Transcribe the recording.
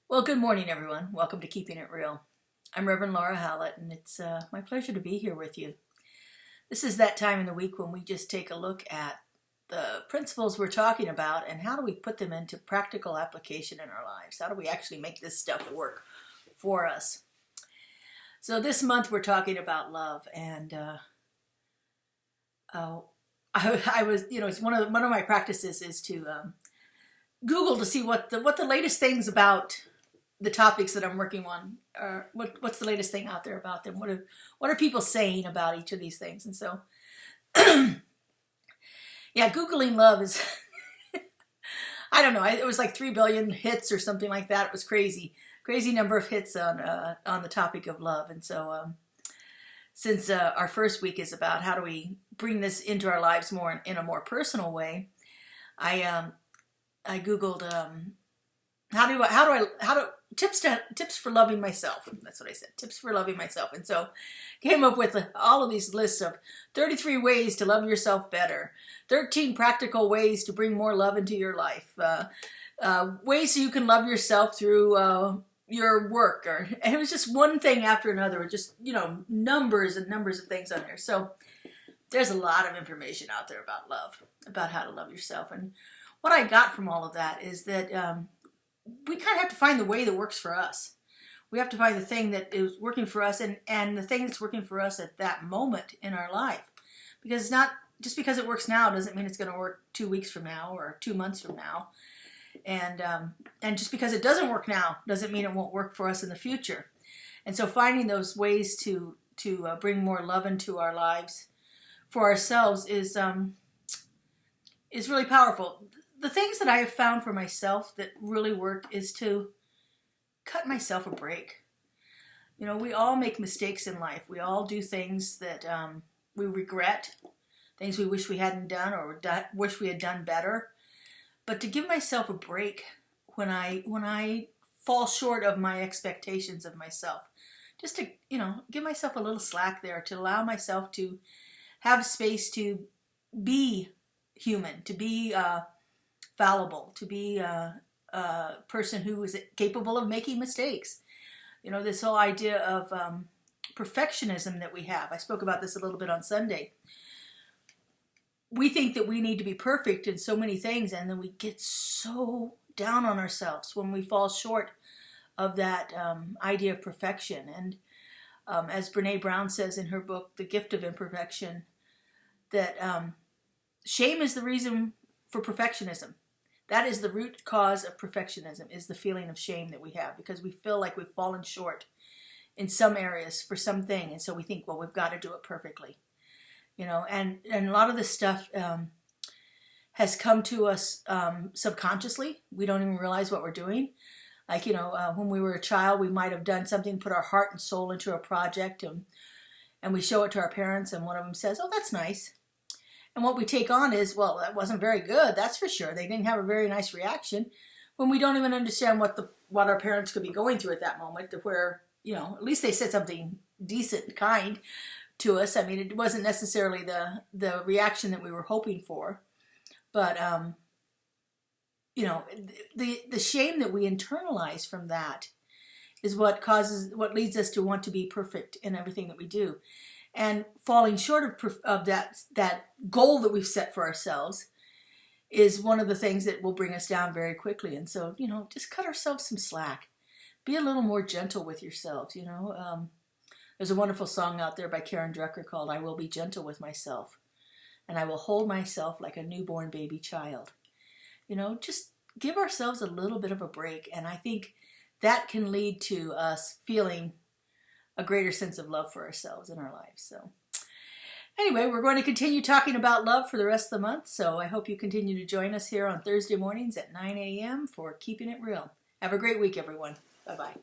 Well, good morning, everyone. Welcome to Keeping It Real. I'm Reverend Laura Hallett, and it's my pleasure to be here with you. This is that time in the week when we just take a look at the principles we're talking about and how do we put them into practical application in our lives? How do we actually make this stuff work for us? So this month we're talking about love, and I was, it's one of my practices is to Google to see what the latest things about the topics that I'm working on are. What's the latest thing out there about them? What are people saying about each of these things? And so, yeah, Googling love is, I don't know. It was like 3 billion hits or something like that. It was crazy number of hits on the topic of love. And so, since our first week is about how do we bring this into our lives more in a more personal way, I Googled tips for loving myself. That's what I said. Tips for loving myself. And so came up with all of these lists of 33 ways to love yourself better, 13 practical ways to bring more love into your life, ways so you can love yourself through your work. And it was just one thing after another, just, numbers and numbers of things on there. So there's a lot of information out there about love, about how to love yourself. And what I got from all of that is that we kind of have to find the way that works for us. We have to find the thing that is working for us and the thing that's working for us at that moment in our life. Because it's not, just because it works now doesn't mean it's going to work 2 weeks from now or 2 months from now. And just because it doesn't work now doesn't mean it won't work for us in the future. And so finding those ways to bring more love into our lives for ourselves is really powerful. The things that I have found for myself that really work is to cut myself a break. We all make mistakes in life. We all do things that we regret, things we wish we hadn't done or wish we had done better. But to give myself a break when I fall short of my expectations of myself, just to, give myself a little slack there, to allow myself to have space to be human, to be fallible, to be a person who is capable of making mistakes. This whole idea of perfectionism that we have. I spoke about this a little bit on Sunday. We think that we need to be perfect in so many things, and then we get so down on ourselves when we fall short of that idea of perfection. And as Brene Brown says in her book, The Gift of Imperfection, that shame is the reason for perfectionism. That is the root cause of perfectionism, is the feeling of shame that we have, because we feel like we've fallen short in some areas for something. And so we think, well, we've got to do it perfectly. And a lot of this stuff has come to us subconsciously. We don't even realize what we're doing. Like, when we were a child, we might have done something, put our heart and soul into a project, and we show it to our parents, and one of them says, oh, that's nice. And what we take on is, well, that wasn't very good, that's for sure. They didn't have a very nice reaction, when we don't even understand what our parents could be going through at that moment, to where, at least they said something decent and kind to us. I mean, it wasn't necessarily the reaction that we were hoping for, but the shame that we internalize from that is what leads us to want to be perfect in everything that we do. And falling short of that goal that we've set for ourselves is one of the things that will bring us down very quickly. And so, just cut ourselves some slack. Be a little more gentle with yourselves, There's a wonderful song out there by Karen Drucker called I Will Be Gentle with Myself, and I will hold myself like a newborn baby child. Just give ourselves a little bit of a break. And I think that can lead to us feeling a greater sense of love for ourselves in our lives. So anyway, we're going to continue talking about love for the rest of the month. So I hope you continue to join us here on Thursday mornings at 9 a.m. for Keeping It Real. Have a great week, everyone. Bye-bye.